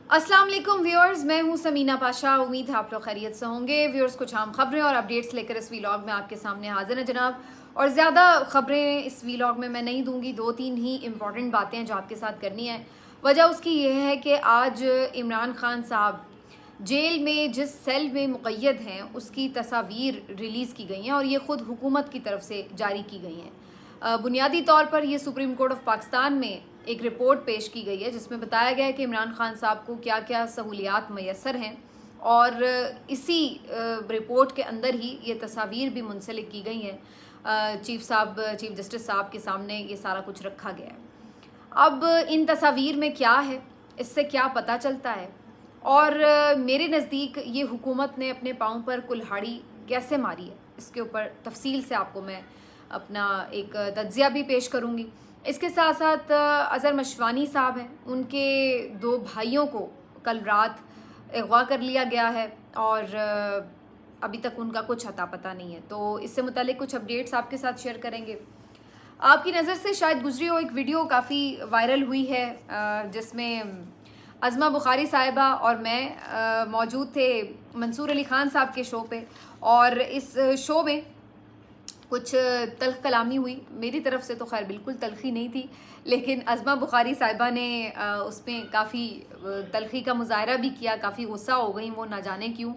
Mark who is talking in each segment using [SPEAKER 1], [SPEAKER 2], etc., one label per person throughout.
[SPEAKER 1] अस्सलाम वालेकुम व्यूअर्स, मैं हूं समीना पाशा। उम्मीद है आप लोग खैरियत से होंगे। व्यूअर्स, कुछ आम खबरें और अपडेट्स लेकर इस वीलॉग में आपके सामने हाजिर है जनाब। और ज़्यादा खबरें इस वीलॉग में मैं नहीं दूंगी, 2-3 ही इम्पॉर्टेंट बातें हैं जो आपके साथ करनी है। वजह उसकी यह है कि आज इमरान खान साहब जेल में जिस सेल में मुक़य्यद हैं उसकी तस्वीर रिलीज़ की गई हैं और ये ख़ुद हुकूमत की तरफ से जारी की गई हैं। बुनियादी तौर पर ये सुप्रीम कोर्ट ऑफ पाकिस्तान में एक रिपोर्ट पेश की गई है जिसमें बताया गया है कि इमरान खान साहब को क्या क्या सहूलियात मैसर हैं और इसी रिपोर्ट के अंदर ही ये तस्वीर भी मुंसलिक की गई हैं। चीफ जस्टिस साहब के सामने ये सारा कुछ रखा गया है। अब इन तस्वीर में क्या है, इससे क्या पता चलता है और मेरे नज़दीक ये हुकूमत ने अपने पाँव पर कुल्हाड़ी कैसे मारी है, इसके ऊपर तफसील से आपको मैं अपना एक तज्ज़िया भी पेश करूँगी। इसके साथ साथ अज़हर मशवानी साहब हैं, उनके 2 भाइयों को कल रात अगवा कर लिया गया है और अभी तक उनका कुछ अता पता नहीं है। तो इससे मुतालिक कुछ अपडेट्स आपके साथ शेयर करेंगे। आपकी नज़र से शायद गुजरी हो एक वीडियो काफ़ी वायरल हुई है जिसमें अज़मा बुखारी साहिबा और मैं मौजूद थे मंसूर अली ख़ान साहब के शो पे, और इस शो में कुछ तल्ख़ कलामी हुई। मेरी तरफ से तो खैर बिल्कुल तल्ख़ी नहीं थी, लेकिन अज़मा बुखारी साहिबा ने उसमें काफ़ी तल्ख़ी का मुज़ाहरा भी किया, काफ़ी गुस्सा हो गई वो, ना जाने क्यों।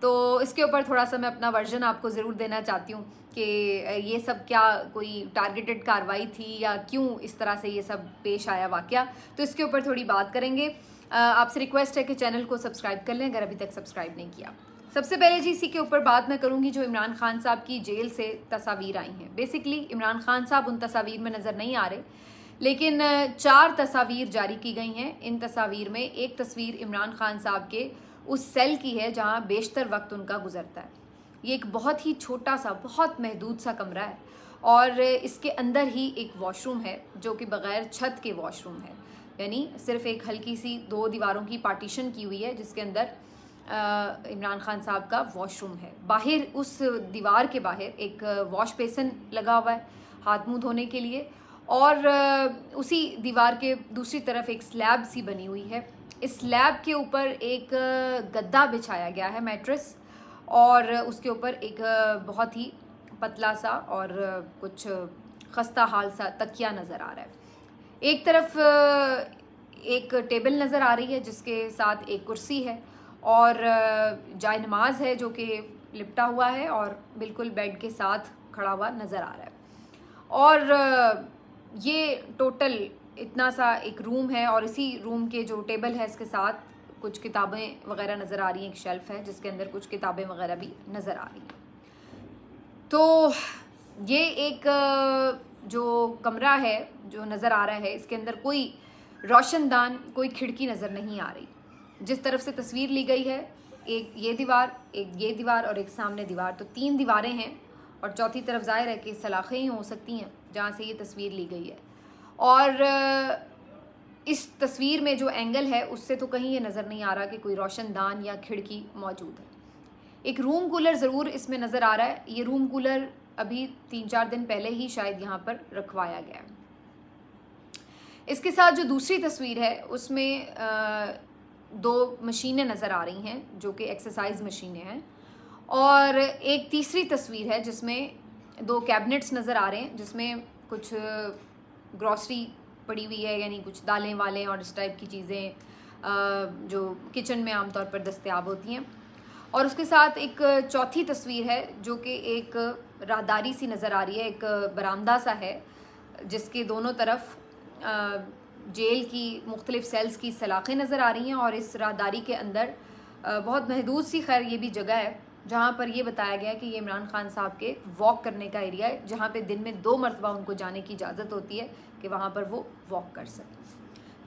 [SPEAKER 1] तो इसके ऊपर थोड़ा सा मैं अपना वर्जन आपको ज़रूर देना चाहती हूँ कि ये सब क्या कोई टारगेटेड कार्रवाई थी या क्यों इस तरह से ये सब पेश आया वाक़या। तो इसके ऊपर थोड़ी बात करेंगे। आपसे रिक्वेस्ट है कि चैनल को सब्सक्राइब कर लें अगर अभी तक सब्सक्राइब नहीं किया। सबसे पहले जी इसी के ऊपर बात मैं करूंगी जो इमरान खान साहब की जेल से तस्वीर आई हैं। बेसिकली इमरान खान साहब उन तस्वीर में नज़र नहीं आ रहे, लेकिन 4 तस्वीर जारी की गई हैं। इन तस्वीर में एक तस्वीर इमरान खान साहब के उस सेल की है जहां बेशतर वक्त उनका गुजरता है। ये एक बहुत ही छोटा सा, बहुत महदूद सा कमरा है और इसके अंदर ही एक वॉशरूम है जो कि बग़ैर छत के वॉशरूम है, यानी सिर्फ एक हल्की सी 2 दीवारों की पार्टीशन की हुई है जिसके अंदर इमरान खान साहब का वॉशरूम है। बाहर उस दीवार के बाहर एक वॉश बेसिन लगा हुआ है हाथ मुंह धोने के लिए, और उसी दीवार के दूसरी तरफ एक स्लैब सी बनी हुई है। इस स्लैब के ऊपर एक गद्दा बिछाया गया है, मैट्रेस, और उसके ऊपर एक बहुत ही पतला सा और कुछ खस्ता हाल सा तकिया नज़र आ रहा है। एक तरफ एक टेबल नज़र आ रही है जिसके साथ एक कुर्सी है और जाय नमाज है जो कि लिपटा हुआ है और बिल्कुल बेड के साथ खड़ा हुआ नज़र आ रहा है। और ये टोटल इतना सा एक रूम है और इसी रूम के जो टेबल है इसके साथ कुछ किताबें वगैरह नज़र आ रही हैं। एक शेल्फ़ है जिसके अंदर कुछ किताबें वगैरह भी नज़र आ रही हैं। तो ये एक जो कमरा है जो नज़र आ रहा है, इसके अंदर कोई रोशनदान, कोई खिड़की नज़र नहीं आ रही। जिस तरफ से तस्वीर ली गई है, एक ये दीवार, एक ये दीवार और एक सामने दीवार, तो 3 दीवारें हैं और चौथी तरफ ज़ाहिर है कि सलाखें ही हो सकती हैं जहाँ से ये तस्वीर ली गई है। और इस तस्वीर में जो एंगल है उससे तो कहीं ये नज़र नहीं आ रहा कि कोई रोशनदान या खिड़की मौजूद है। एक रूम कूलर ज़रूर इसमें नज़र आ रहा है। ये रूम कूलर अभी 3-4 दिन पहले ही शायद यहाँ पर रखवाया गया है। इसके साथ जो दूसरी तस्वीर है उसमें 2 मशीनें नज़र आ रही हैं जो कि एक्सरसाइज मशीनें हैं, और एक तीसरी तस्वीर है जिसमें 2 कैबिनेट्स नज़र आ रहे हैं जिसमें कुछ ग्रॉसरी पड़ी हुई है, यानी कुछ दालें वालें और इस टाइप की चीज़ें जो किचन में आमतौर पर दस्तयाब होती हैं। और उसके साथ एक चौथी तस्वीर है जो कि एक राहदारी सी नज़र आ रही है, एक बरामदा सा है जिसके दोनों तरफ जेल की मुख्तलिफ सेल्स की सलाखें नज़र आ रही हैं, और इस राहदारी के अंदर बहुत महदूद सी, खैर ये भी जगह है जहाँ पर ये बताया गया है कि ये इमरान खान साहब के वॉक करने का एरिया है, जहाँ पे दिन में 2 मरतबा उनको जाने की इजाज़त होती है कि वहाँ पर वो वॉक कर सकें।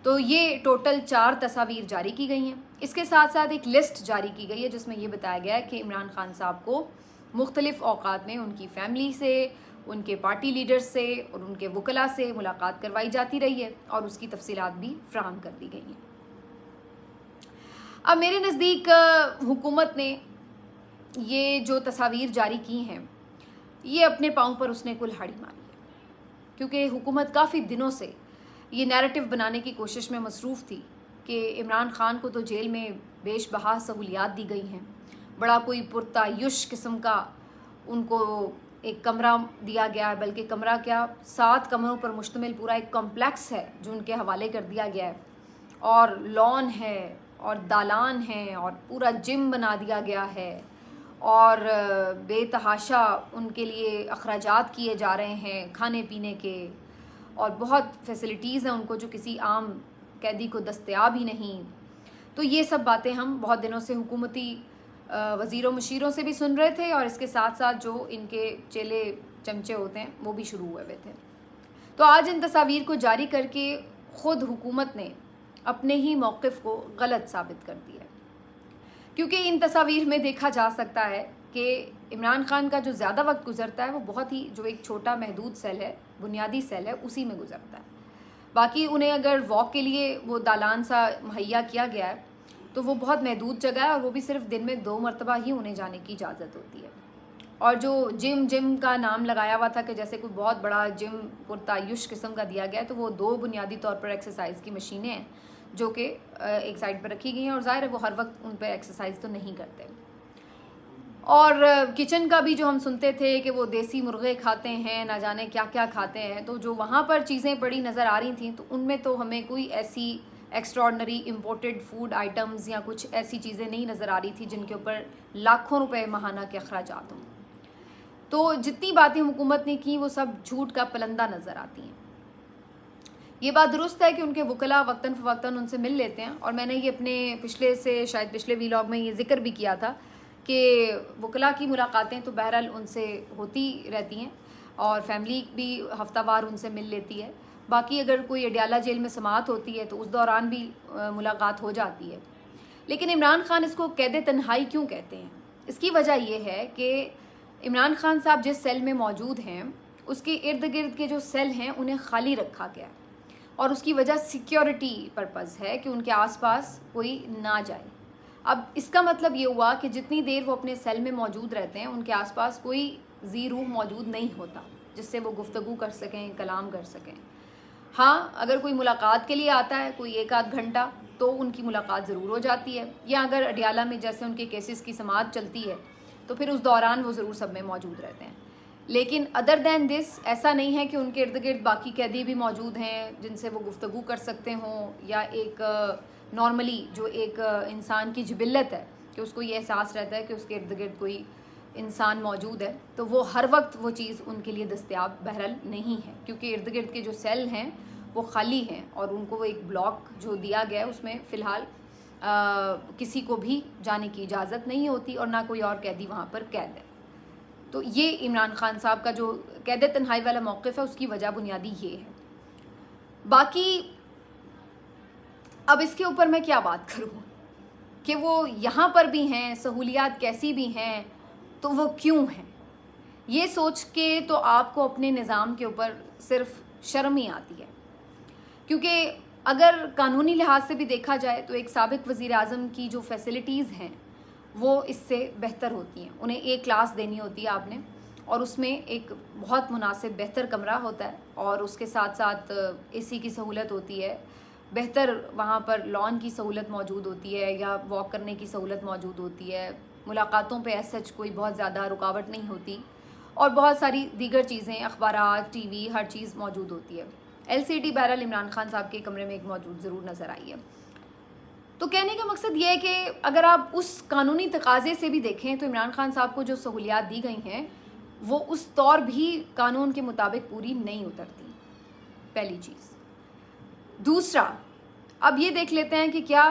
[SPEAKER 1] तो ये टोटल 4 तस्वीर जारी की गई हैं। इसके साथ साथ एक लिस्ट जारी की गई है जिसमें ये बताया गया है कि इमरान खान साहब को मुख्तलिफ़ औक़ात में उनकी फ़ैमिली से, उनके पार्टी लीडर्स से और उनके वकला से मुलाकात करवाई जाती रही है और उसकी तफसीलात भी फ्राहम कर दी गई हैं। अब मेरे नज़दीक हुकूमत ने ये जो तस्वीर जारी की हैं, ये अपने पाँव पर उसने कुल्हाड़ी मारी है, क्योंकि हुकूमत काफ़ी दिनों से ये नैरेटिव बनाने की कोशिश में मसरूफ़ थी कि इमरान ख़ान को तो जेल में बेशबहा सहूलियात दी गई हैं, बड़ा कोई पुरतायुश किस्म का उनको एक कमरा दिया गया है, बल्कि कमरा क्या 7 कमरों पर मुश्तमिल पूरा एक कॉम्प्लेक्स है जो उनके हवाले कर दिया गया है, और लॉन है और दालान है और पूरा जिम बना दिया गया है, और बेतहाशा उनके लिए अखराजात किए जा रहे हैं खाने पीने के, और बहुत फैसिलिटीज़ हैं उनको जो किसी आम कैदी को दस्तयाब ही नहीं। तो ये सब बातें हम बहुत दिनों से हुकूमती वज़ीरों मशीरों से भी सुन रहे थे, और इसके साथ साथ जो इनके चेले चमचे होते हैं वो भी शुरू हुए थे। तो आज इन तस्वीर को जारी करके ख़ुद हुकूमत ने अपने ही मौक़िफ़ को गलत साबित कर दिया, क्योंकि इन तस्वीर में देखा जा सकता है कि इमरान ख़ान का जो ज़्यादा वक्त गुजरता है वो बहुत ही जो एक छोटा महदूद सेल है, बुनियादी सेल है, उसी में गुजरता है। बाकी उन्हें अगर वॉक के लिए वो दालान सा मुहैया किया गया है तो वो बहुत महदूद जगह है, और वो भी सिर्फ दिन में 2 मरतबा ही उन्हें जाने की इजाज़त होती है। और जो जिम का नाम लगाया हुआ था कि जैसे कोई बहुत बड़ा जिम पुरतायुश किस्म का दिया गया है, तो वो 2 बुनियादी तौर पर एक्सरसाइज की मशीनें हैं जो कि एक साइड पर रखी गई हैं, और ज़ाहिर है वो हर वक्त उन पर एक्सरसाइज तो नहीं करते। और किचन का भी जो हम सुनते थे कि वो देसी मुर्गे खाते हैं, ना जाने क्या क्या खाते हैं, तो जो वहाँ पर चीज़ें पड़ी नज़र आ रही थी तो उनमें तो हमें कोई ऐसी एक्स्ट्रॉर्डनरी इम्पोर्टेड फूड आइटम्स या कुछ ऐसी चीज़ें नहीं नज़र आ रही थी जिनके ऊपर लाखों रुपए माहाना के अखराजात हों। तो जितनी बातें हुकूमत ने की वो सब झूठ का पलंदा नज़र आती हैं। ये बात दुरुस्त है कि उनके वकला वक्तन फ़वक्तन उनसे मिल लेते हैं, और मैंने ये अपने पिछले व्लॉग में ये ज़िक्र भी किया था कि वकला की मुलाकातें तो बहरहाल उनसे होती रहती हैं, और फैमिली भी हफ्तावार उनसे मिल लेती है। बाकी अगर कोई अडियाला जेल में समाअत होती है तो उस दौरान भी मुलाकात हो जाती है। लेकिन इमरान ख़ान इसको कैद तन्हाई क्यों कहते हैं? इसकी वजह यह है कि इमरान ख़ान साहब जिस सेल में मौजूद हैं उसके इर्द गिर्द के जो सेल हैं उन्हें खाली रखा गया है, और उसकी वजह सिक्योरिटी पर्पज़ है कि उनके आसपास कोई ना जाए। अब इसका मतलब ये हुआ कि जितनी देर वो अपने सेल में मौजूद रहते हैं उनके आसपास कोई जी रूह मौजूद नहीं होता जिससे वो गुफ्तगू कर सकें, कलाम कर सकें। हाँ, अगर कोई मुलाकात के लिए आता है कोई 1-8 घंटा तो उनकी मुलाकात ज़रूर हो जाती है, या अगर अडियाला में जैसे उनके केसेस की समाअत चलती है तो फिर उस दौरान वो ज़रूर सब में मौजूद रहते हैं। लेकिन अदर दैन दिस ऐसा नहीं है कि उनके इर्द गिर्द बाकी कैदी भी मौजूद हैं जिनसे वो गुफ्तगू कर सकते हों, या एक नॉर्मली जो एक इंसान की जिबिल्लत है कि उसको ये एहसास रहता है कि उसके इर्द गिर्द कोई इंसान मौजूद है, तो वो हर वक्त वो चीज़ उनके लिए दस्तयाब बहरहाल नहीं है, क्योंकि इर्द गिर्द के जो सेल हैं वो खाली हैं, और उनको वो एक ब्लॉक जो दिया गया है उसमें फ़िलहाल किसी को भी जाने की इजाज़त नहीं होती, और ना कोई और कैदी वहाँ पर कैद है। तो ये इमरान ख़ान साहब का जो कैद तन्हाई वाला मौक़िफ़ है उसकी वजह बुनियादी ये है। बाकी अब इसके ऊपर मैं क्या बात करूँ कि वो यहाँ पर भी हैं, सहूलियात कैसी भी हैं, तो वो क्यों हैं? ये सोच के तो आपको अपने निज़ाम के ऊपर सिर्फ शर्म ही आती है, क्योंकि अगर कानूनी लिहाज से भी देखा जाए तो एक साबिक़ वज़ीर आज़म की जो फैसिलिटीज़ हैं वो इससे बेहतर होती हैं। उन्हें एक क्लास देनी होती है आपने, और उसमें एक बहुत मुनासिब बेहतर कमरा होता है, और उसके साथ साथ एसी की सहूलत होती है, बेहतर वहाँ पर लॉन की सहूलत मौजूद होती है, या वॉक करने की सहूलत मौजूद होती है, मुलाकातों पे ऐसा कोई बहुत ज़्यादा रुकावट नहीं होती, और बहुत सारी दीगर चीज़ें अखबारात, टीवी, हर चीज़ मौजूद होती है। LCD बहरहाल इमरान ख़ान साहब के कमरे में एक मौजूद ज़रूर नज़र आई है। तो कहने का मकसद ये है कि अगर आप उस कानूनी तकाज़े से भी देखें तो इमरान ख़ान साहब को जो सहूलियात दी गई हैं वो उस तौर भी कानून के मुताबिक पूरी नहीं उतरती, पहली चीज़। दूसरा, अब ये देख लेते हैं कि क्या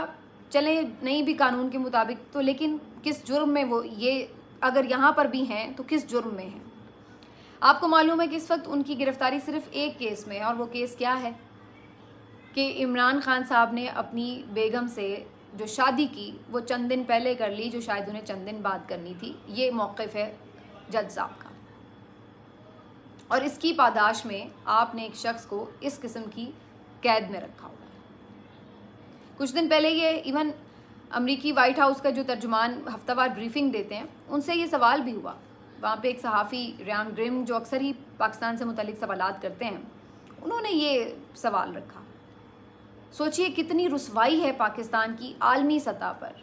[SPEAKER 1] चले नहीं भी कानून के मुताबिक तो लेकिन किस जुर्म में वो ये अगर यहाँ पर भी हैं तो किस जुर्म में हैं? आपको मालूम है कि इस वक्त उनकी गिरफ़्तारी सिर्फ एक केस में है, और वो केस क्या है कि इमरान ख़ान साहब ने अपनी बेगम से जो शादी की वो चंद दिन पहले कर ली, जो शायद उन्हें चंद दिन बाद करनी थी। ये मौक़िफ़ है जज साहब का, और इसकी पादाश में आपने एक शख्स को इस किस्म की कैद में रखा हुआ है। कुछ दिन पहले ये इवन अमरीकी वाइट हाउस का जो तर्जुमान हफ्तावार ब्रीफिंग देते हैं उनसे ये सवाल भी हुआ। वहाँ पे एक सहाफ़ी रियान ग्रिम जो अक्सर ही पाकिस्तान से मुतल्लिक़ सवालात करते हैं, उन्होंने ये सवाल रखा सोचिए कितनी रुसवाई है पाकिस्तान की आलमी सतह पर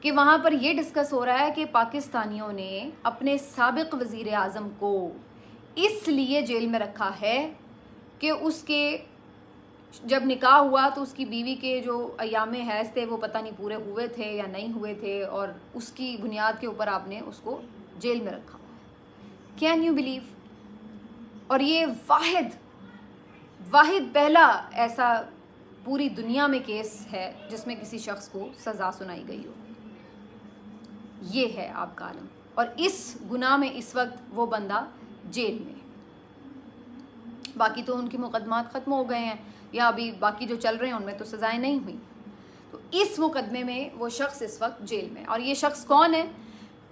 [SPEAKER 1] कि वहाँ पर ये डिस्कस हो रहा है कि पाकिस्तानियों ने अपने साबिक वज़ीर आज़म को इसलिए जेल में रखा है कि उसके जब निकाह हुआ तो उसकी बीवी के जो अयामे हैज़ थे वो पता नहीं पूरे हुए थे या नहीं हुए थे, और उसकी बुनियाद के ऊपर आपने उसको जेल में रखा। Can you believe? और ये वाहिद पहला ऐसा पूरी दुनिया में केस है जिसमें किसी शख्स को सज़ा सुनाई गई हो। ये है आपका आलम, और इस गुनाह में इस वक्त वो बंदा जेल में। बाकी तो उनके मुकदमात ख़त्म हो गए हैं, या अभी बाकी जो चल रहे हैं उनमें तो सज़ाएं नहीं हुई। तो इस मुकदमे में वो शख्स इस वक्त जेल में। और ये शख्स कौन है?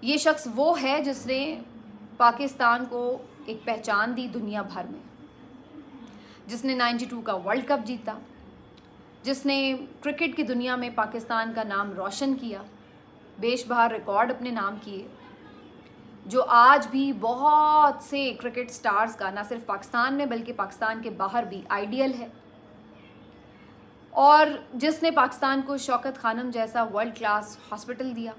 [SPEAKER 1] ये शख्स वो है जिसने पाकिस्तान को एक पहचान दी दुनिया भर में, जिसने 92 का वर्ल्ड कप जीता, जिसने क्रिकेट की दुनिया में पाकिस्तान का नाम रोशन किया, बेशबहार रिकॉर्ड अपने नाम किए, जो आज भी बहुत से क्रिकेट स्टार्स का ना सिर्फ पाकिस्तान में बल्कि पाकिस्तान के बाहर भी आइडियल है, और जिसने पाकिस्तान को शौकत खानम जैसा वर्ल्ड क्लास हॉस्पिटल दिया,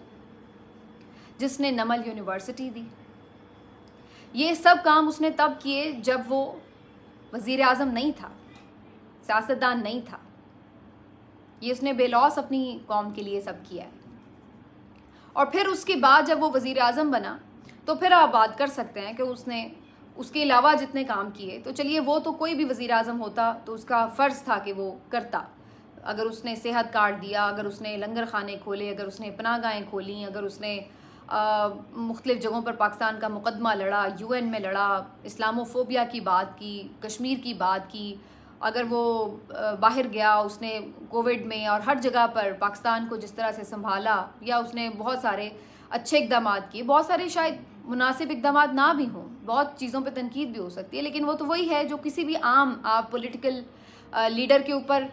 [SPEAKER 1] जिसने नमल यूनिवर्सिटी दी। ये सब काम उसने तब किए जब वो वज़ीर आज़म नहीं था, सियासतदान नहीं था। ये उसने बेलौस अपनी कौम के लिए सब किया है। और फिर उसके बाद जब वो वज़ीर आज़म बना तो फिर आप बात कर सकते हैं कि उसने उसके अलावा जितने काम किए, तो चलिए वो तो कोई भी वज़ीर आज़म होता तो उसका फ़र्ज़ था कि वो करता। अगर उसने सेहत कार्ड दिया, अगर उसने लंगर खाने खोले, अगर उसने पनाहगाहें खोली, अगर उसने मुख्तलिफ़ जगहों पर पाकिस्तान का मुकदमा लड़ा, UN में लड़ा, इस्लामोफोबिया की बात की, कश्मीर की बात की, अगर वो बाहर गया, उसने कोविड में और हर जगह पर पाकिस्तान को जिस तरह से संभाला, या उसने बहुत सारे अच्छे इक़दाम किए, बहुत सारे शायद मुनासिब इक़दाम ना भी हों, बहुत चीज़ों पे तनकीद भी हो सकती है, लेकिन वो तो वही है जो किसी भी आम आप पॉलिटिकल लीडर के ऊपर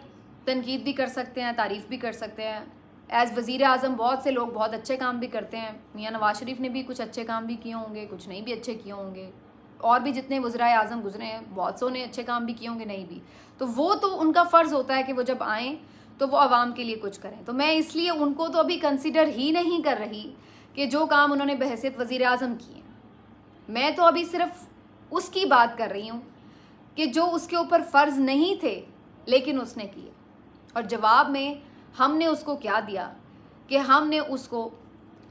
[SPEAKER 1] तनकीद भी कर सकते हैं, तारीफ़ भी कर सकते हैं। एज़ वज़ीर आज़म बहुत से लोग बहुत अच्छे काम भी करते हैं। मियाँ नवाज शरीफ ने भी कुछ अच्छे काम भी किए होंगे, कुछ नहीं भी अच्छे किए होंगे, और भी जितने वज़राए आज़म गुजरे हैं बहुत सौ ने अच्छे काम भी किए होंगे, नहीं भी। तो वो तो उनका फ़र्ज़ होता है कि वो जब आएँ तो वो आवाम के लिए कुछ करें। तो मैं इसलिए उनको तो अभी कंसिडर ही नहीं कर रही कि जो काम उन्होंने बहैसियत वज़ीर आज़म किए। मैं तो अभी सिर्फ उसकी बात कर रही हूँ कि जो उसके ऊपर फ़र्ज़ नहीं थे लेकिन उसने किए, और जवाब में हमने उसको क्या दिया कि हमने उसको,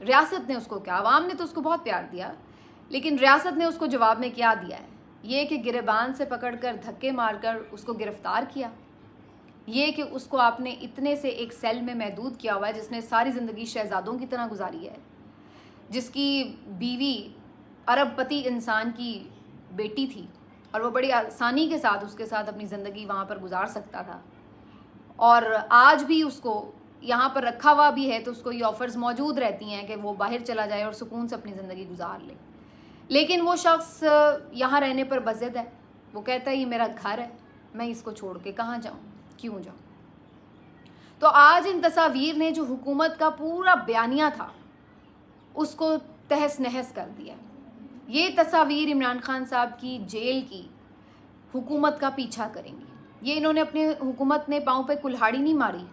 [SPEAKER 1] रियासत ने उसको क्या, आवाम ने तो उसको बहुत प्यार दिया, लेकिन रियासत ने उसको जवाब में क्या दिया है? ये कि गिरबान से पकड़कर धक्के मारकर उसको गिरफ़्तार किया, ये कि उसको आपने इतने से एक सेल में महदूद किया हुआ है जिसने सारी ज़िंदगी शहज़ादों की तरह गुजारी है, जिसकी बीवी अरबपति इंसान की बेटी थी और वो बड़ी आसानी के साथ उसके साथ अपनी ज़िंदगी वहाँ पर गुजार सकता था, और आज भी उसको यहाँ पर रखा हुआ भी है तो उसको ये ऑफ़र्स मौजूद रहती हैं कि वो बाहर चला जाए और सुकून से अपनी ज़िंदगी गुजार ले। लेकिन वो शख्स यहाँ रहने पर बज़िद है। वो कहता है ये मेरा घर है, मैं इसको छोड़ के कहाँ जाऊँ, क्यों जाऊँ। तो आज इन तस्वीर ने जो हुकूमत का पूरा बयानिया था उसको तहस नहस कर दिया। ये तस्वीर इमरान खान साहब की जेल की हुकूमत का पीछा करेंगी। ये इन्होंने अपने हुकूमत ने पाँव पे कुल्हाड़ी नहीं मारी,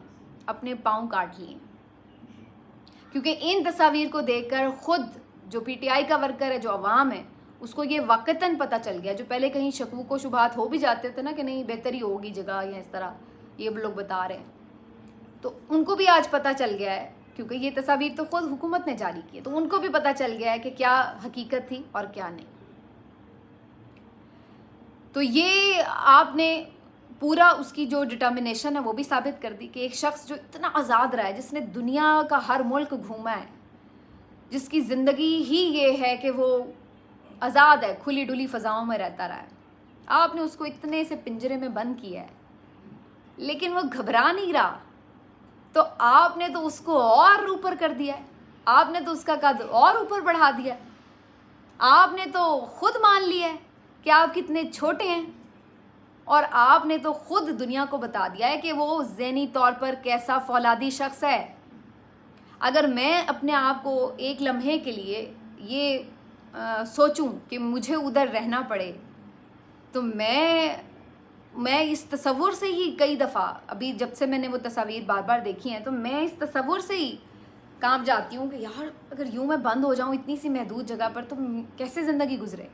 [SPEAKER 1] अपने पाँव काट लिए, क्योंकि इन तस्वीर को देखकर खुद जो PTI का वर्कर है, जो अवाम है, उसको ये वक़्तन पता चल गया, जो पहले कहीं शकूक व शुबहात हो भी जाते थे ना कि नहीं बेहतरी होगी जगह या इस तरह ये लोग बता रहे हैं, तो उनको भी आज पता चल गया है, क्योंकि ये तस्वीर तो खुद हुकूमत ने जारी की है, तो उनको भी पता चल गया है कि क्या हकीकत थी और क्या नहीं। तो ये आपने पूरा उसकी जो डिटर्मिनेशन है वो भी साबित कर दी कि एक शख्स जो इतना आज़ाद रहा है, जिसने दुनिया का हर मुल्क घूमा है, जिसकी ज़िंदगी ही ये है कि वो आज़ाद है, खुली डुली फ़ज़ाओं में रहता रहा है, आपने उसको इतने से पिंजरे में बंद किया है, लेकिन वो घबरा नहीं रहा, तो आपने तो उसको और ऊपर कर दिया है, आपने तो उसका कद और ऊपर बढ़ा दिया, आपने तो खुद मान लिया है कि आप कितने छोटे हैं, और आपने तो खुद दुनिया को बता दिया है कि वो ज़हनी तौर पर कैसा फौलादी शख्स है। अगर मैं अपने आप को एक लम्हे के लिए ये सोचूं कि मुझे उधर रहना पड़े, तो मैं मैं इस तसव्वुर से ही कई दफ़ा, अभी जब से मैंने वो तस्वीर बार बार देखी हैं, तो मैं इस तसव्वुर से ही कांप जाती हूँ कि यार अगर यूँ मैं बंद हो जाऊँ इतनी सी महदूद जगह पर तो कैसे ज़िंदगी गुजरे।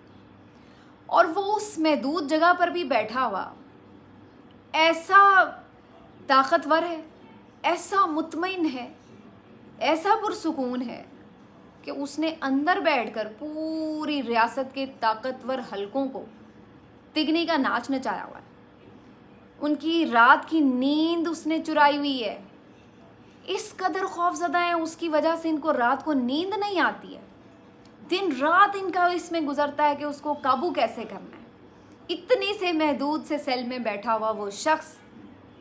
[SPEAKER 1] और वो उस महदूद जगह पर भी बैठा हुआ ऐसा ताकतवर है, ऐसा मुतमईन है, ऐसा पुरसुकून है कि उसने अंदर बैठकर पूरी रियासत के ताकतवर हलकों को तिगनी का नाच नचाया हुआ है। उनकी रात की नींद उसने चुराई हुई है। इस कदर खौफज़दा है उसकी वजह से इनको रात को नींद नहीं आती है। दिन रात इनका इसमें गुजरता है कि उसको काबू कैसे करना है। इतनी से महदूद से सेल में बैठा हुआ वो शख्स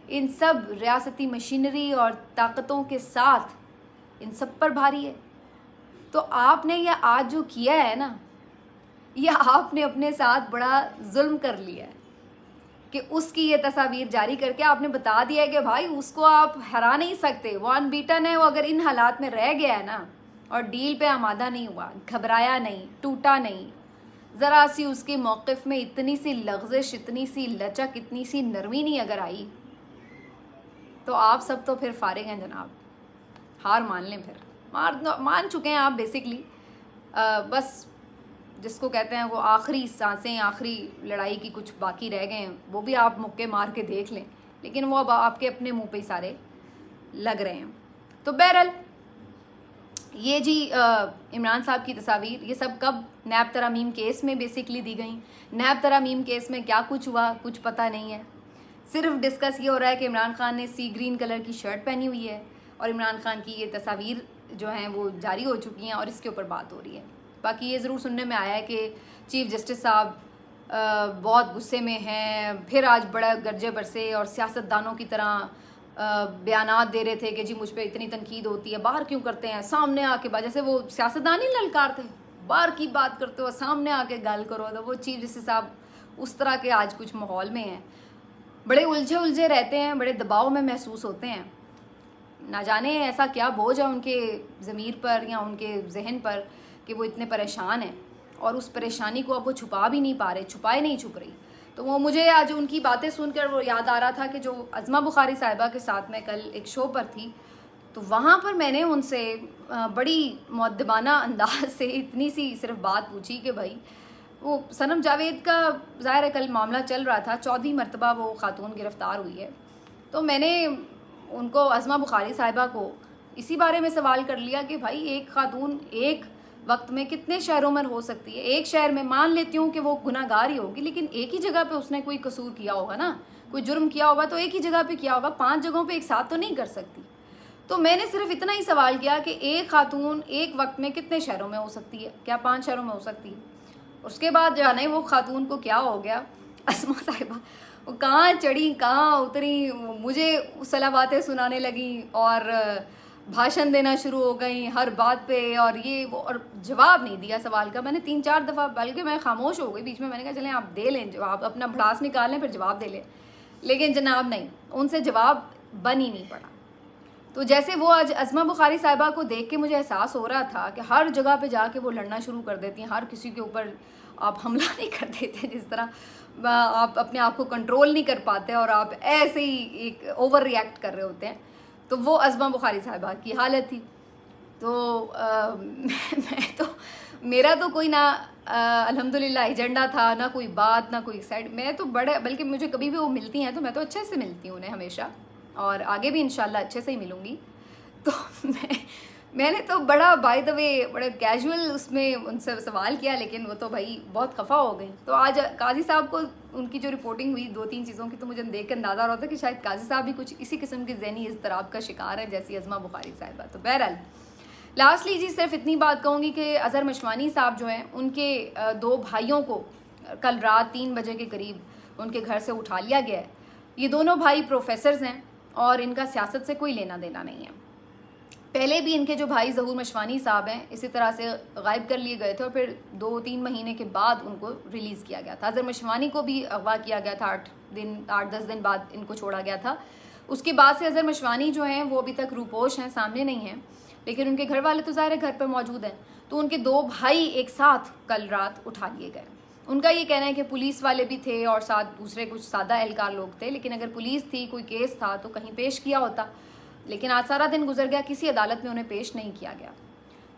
[SPEAKER 1] इन सब रियासती मशीनरी और ताकतों के साथ इन सब पर भारी है। तो आपने यह आज जो किया है ना, यह आपने अपने साथ बड़ा जुल्म कर लिया है कि उसकी ये तस्वीर जारी करके आपने बता दिया है कि भाई उसको आप हरा नहीं सकते, वो अनबीटन है। वो अगर इन हालात में रह गया है ना और डील पे आमादा नहीं हुआ, घबराया नहीं, टूटा नहीं, ज़रा सी उसके मौक़िफ़ में इतनी सी लग़ज़िश, इतनी सी लचक, इतनी सी नरमी नहीं अगर आई, तो आप सब तो फिर फारिग हैं जनाब। हार मान लें, फिर मान चुके हैं आप बेसिकली। बस जिसको कहते हैं वो आखिरी सांसें, आखिरी लड़ाई की कुछ बाकी रह गए हैं, वो भी आप मुक्के मार के देख लें, लेकिन वो अब आपके अपने मुंह पे ही सारे लग रहे हैं। तो बहरहाल ये जी इमरान साहब की तस्वीर, ये सब कब नैब तरामीम केस में बेसिकली दी गई। नैब तरामीम केस में क्या कुछ हुआ कुछ पता नहीं है। सिर्फ डिस्कस ये हो रहा है कि इमरान खान ने सी ग्रीन कलर की शर्ट पहनी हुई है और इमरान खान की ये तस्वीर जो हैं वो जारी हो चुकी हैं और इसके ऊपर बात हो रही है। बाकी ये ज़रूर सुनने में आया है कि चीफ़ जस्टिस साहब बहुत गुस्से में हैं, फिर आज बड़ा गरजे बरसे और सियासतदानों की तरह बयानात दे रहे थे कि जी मुझ पे इतनी तनकीद होती है, बाहर क्यों करते हैं, सामने आके बात, जैसे वो सियासतदान ही ललकार थे, बाहर की बात करते हो सामने आके गल करो। तो वो चीफ़ जस्टिस साहब उस तरह के आज कुछ माहौल में हैं, बड़े उलझे रहते हैं, बड़े दबाव में महसूस होते हैं। ना जाने ऐसा क्या बोझ है उनके ज़मीर पर या उनके जहन पर कि वो इतने परेशान हैं और उस परेशानी को अब वो छुपा भी नहीं पा रहे, छुपाए नहीं छुप रही। तो वो मुझे आज उनकी बातें सुनकर वो याद आ रहा था कि जो अज़मा बुखारी साहिबा के साथ मैं कल एक शो पर थी, तो वहाँ पर मैंने उनसे बड़ी मुअद्दबाना अंदाज से इतनी सी सिर्फ बात पूछी कि भाई वो सनम जावेद का ज़ाहिर है कल मामला चल रहा था, 14वीं मरतबा वो खातून गिरफ़्तार हुई है। तो मैंने उनको अज़मा बुखारी साहिबा को इसी बारे में सवाल कर लिया कि भाई एक खातून एक वक्त में कितने शहरों में हो सकती है। एक शहर में मान लेती हूँ कि वो गुनाहगार ही होगी, लेकिन एक ही जगह पे उसने कोई कसूर किया होगा ना, कोई जुर्म किया होगा तो एक ही जगह पे किया होगा, 5 जगहों पे एक साथ तो नहीं कर सकती। तो मैंने सिर्फ इतना ही सवाल किया कि एक खातून एक वक्त में कितने शहरों में हो सकती है, क्या 5 शहरों में हो सकती है। उसके बाद जाने वो खातून को क्या हो गया, अज़मा साहिबा वो कहाँ चढ़ी कहाँ उतरी, मुझे सलावातें सुनाने लगी और भाषण देना शुरू हो गई हर बात पे, और ये वो, और जवाब नहीं दिया सवाल का। मैंने 3-4 दफ़ा, बल्कि मैं खामोश हो गई बीच में, मैंने कहा चलें आप दे लें जवाब, अपना भड़ास निकाल लें फिर जवाब दे लें, लेकिन जनाब नहीं, उनसे जवाब बन ही नहीं पड़ा। तो जैसे वो आज अज़मा बुखारी साहिबा को देख के मुझे एहसास हो रहा था कि हर जगह पे जाके वो लड़ना शुरू कर देती हैं, हर किसी के ऊपर आप हमला नहीं कर देते, जिस तरह आप अपने आप को कंट्रोल नहीं कर पाते और आप ऐसे ही एक ओवर रिएक्ट कर रहे होते हैं। तो वो अज़मा बुखारी साहिबा की हालत थी। तो मैं तो, मेरा तो कोई ना अल्हम्दुलिल्लाह एजेंडा था, ना कोई बात, ना कोई साइड। मैं तो बड़े, बल्कि मुझे कभी भी वो मिलती हैं तो मैं तो अच्छे से मिलती हूँ उन्हें हमेशा, और आगे भी इंशाल्लाह अच्छे से ही मिलूँगी। तो मैंने तो बड़ा बाय द वे बड़ा कैजुअल उसमें उनसे सवाल किया, लेकिन वो तो भाई बहुत खफा हो गई। तो आज काजी साहब को उनकी जो रिपोर्टिंग हुई 2-3 चीज़ों की, तो मुझे देख के अंदाज़ा हो रहा था कि शायद काजी साहब भी कुछ इसी किस्म के ज़हनी इज़्तिराब का शिकार है जैसी अज़मा बुखारी साहिबा। तो बहरहाल लास्टली जी सिर्फ इतनी बात कहूँगी कि अज़हर मशवानी साहब जो हैं, उनके 2 भाइयों को कल रात 3 बजे के करीब उनके घर से उठा लिया गया है। ये दोनों भाई प्रोफेसर्स हैं और इनका सियासत से कोई लेना देना नहीं है। पहले भी इनके जो भाई ज़हूर मशवानी साहब हैं इसी तरह से गायब कर लिए गए थे और फिर 2-3 महीने के बाद उनको रिलीज़ किया गया था। अज़हर मशवानी को भी अगवा किया गया था, 8-10 दिन बाद इनको छोड़ा गया था। उसके बाद से अज़हर मशवानी जो हैं वो अभी तक रूपोश हैं, सामने नहीं हैं, लेकिन उनके घर वाले तो ज़ाहिर है घर पर मौजूद हैं। तो उनके 2 भाई एक साथ कल रात उठा लिए गए उनका ये कहना है कि पुलिस वाले भी थे और साथ दूसरे कुछ सादा एहलकार लोग थे, लेकिन अगर पुलिस थी, कोई केस था तो कहीं पेश किया होता, लेकिन आज सारा दिन गुजर गया, किसी अदालत में उन्हें पेश नहीं किया गया।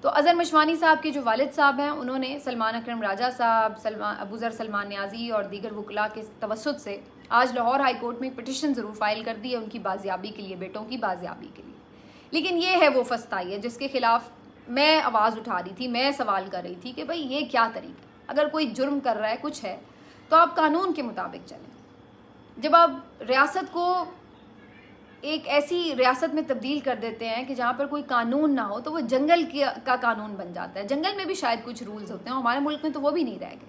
[SPEAKER 1] तो अज़हर मशवानी साहब के जो वालिद साहब हैं, उन्होंने सलमान अकरम राजा साहब, अबूज़र सलमान न्याजी और दीगर वकला के तवस्सुत से आज लाहौर हाई कोर्ट में एक पिटिशन ज़रूर फाइल कर दी है उनकी बाजियाबी के लिए, बेटों की बाजियाबी के लिए। लेकिन ये है वो फस्ताई है जिसके खिलाफ मैं आवाज़ उठा रही थी, मैं सवाल कर रही थी कि भाई ये क्या तरीका, अगर कोई जुर्म कर रहा है, कुछ है, तो आप कानून के मुताबिक चलें। जब आप रियासत को एक ऐसी रियासत में तब्दील कर देते हैं कि जहाँ पर कोई कानून ना हो, तो वो जंगल का कानून बन जाता है। जंगल में भी शायद कुछ रूल्स होते हैं, हमारे मुल्क में तो वो भी नहीं रह गए।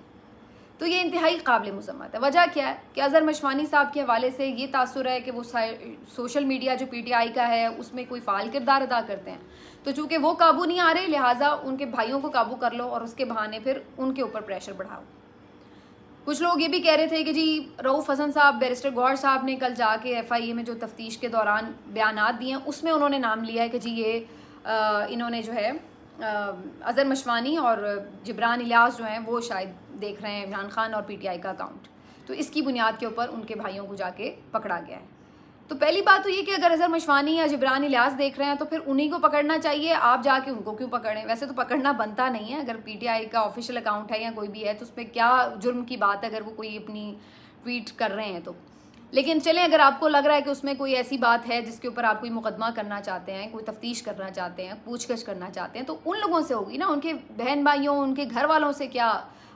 [SPEAKER 1] तो ये इंतहाई काबिल मुज़म्मत है। वजह क्या है कि अज़हर मशवानी साहब के हवाले से ये तासुर है कि वो सोशल मीडिया जो PTI का है उसमें कोई फ़ाल किरदार अदा करते हैं, तो चूँकि वो काबू नहीं आ रहे, लिहाजा उनके भाइयों को काबू कर लो और उसके बहाने फिर उनके ऊपर प्रेशर बढ़ाओ। कुछ लोग ये भी कह रहे थे कि जी रऊफ़ हसन साहब, बैरिस्टर गौहर साहब ने कल जाके FIA में जो तफ्तीश के दौरान बयानात दिए हैं उसमें उन्होंने नाम लिया है कि जी ये इन्होंने जो है अज़हर मशवानी और जिब्रान इलियास जो हैं वो शायद देख रहे हैं इमरान खान और PTI का अकाउंट, तो इसकी बुनियाद के ऊपर उनके भाइयों को जाके पकड़ा गया है। तो पहली बात तो ये कि अगर अज़हर मशवानी या जिब्रान इलियास देख रहे हैं तो फिर उन्हीं को पकड़ना चाहिए, आप जाके उनको क्यों पकड़ें? वैसे तो पकड़ना बनता नहीं है, अगर PTI का ऑफिशियल अकाउंट है या कोई भी है तो उसमें क्या जुर्म की बात है अगर वो कोई अपनी ट्वीट कर रहे हैं तो। लेकिन चलें, अगर आपको लग रहा है कि उसमें कोई ऐसी बात है जिसके ऊपर आप कोई मुकदमा करना चाहते हैं, कोई तफ्तीश करना चाहते हैं, पूछगछ करना चाहते हैं, तो उन लोगों से होगी ना, उनके बहन भाइयों, उनके घर वालों से क्या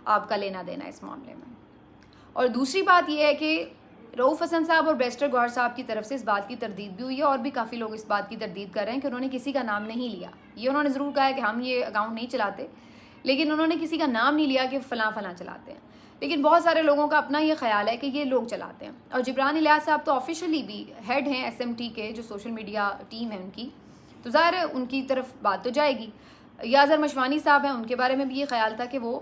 [SPEAKER 1] आपका लेना देना इस मामले में। और दूसरी बात यह है कि रऊफ़ हसन साहब और बैरिस्टर गौहर साहब की तरफ से इस बात की तरदीद भी हुई है और भी काफ़ी लोग इस बात की तरदीद कर रहे हैं कि उन्होंने किसी का नाम नहीं लिया। ये उन्होंने ज़रूर कहा है कि हम ये अकाउंट नहीं चलाते, लेकिन उन्होंने किसी का नाम नहीं लिया कि फ़लाँ फ़लाँ चलाते हैं। लेकिन बहुत सारे लोगों का अपना ये ख्याल है कि ये लोग चलाते हैं। और जिब्रान इलियास साहब तो ऑफिशियली भी हेड हैं SMT के, जो सोशल मीडिया टीम है उनकी, तो ज़ाहिर है उनकी तरफ बात तो जाएगी। या अज़हर मशवानी साहब हैं, उनके बारे में भी ये ख्याल था कि वो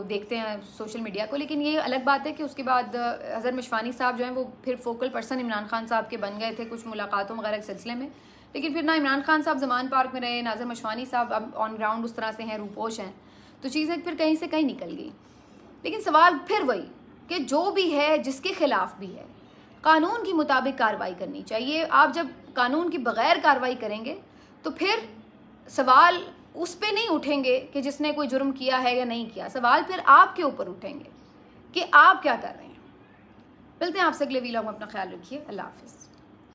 [SPEAKER 1] देखते हैं सोशल मीडिया को, लेकिन ये अलग बात है कि उसके बाद अज़हर मशवानी साहब जो हैं वो फिर फोकल पर्सन इमरान खान साहब के बन गए थे कुछ मुलाकातों वगैरह के सिलसिले में। लेकिन फिर ना इमरान खान साहब ज़मान पार्क में रहे, ना अज़हर मशवानी साहब अब ऑन ग्राउंड उस तरह से हैं, रूपोश हैं, तो चीज़ें फिर कहीं से कहीं निकल गई। लेकिन सवाल फिर वही कि जो भी है, जिसके ख़िलाफ़ भी है, कानून के मुताबिक कार्रवाई करनी चाहिए। आप जब कानून की बग़ैर कार्रवाई करेंगे तो फिर सवाल उस पे नहीं उठेंगे कि जिसने कोई जुर्म किया है या नहीं किया, सवाल फिर आपके ऊपर उठेंगे कि आप क्या कर रहे हैं। मिलते हैं आपसे अगले वीलॉग में, अपना ख्याल रखिए, अल्लाह हाफ़िज़।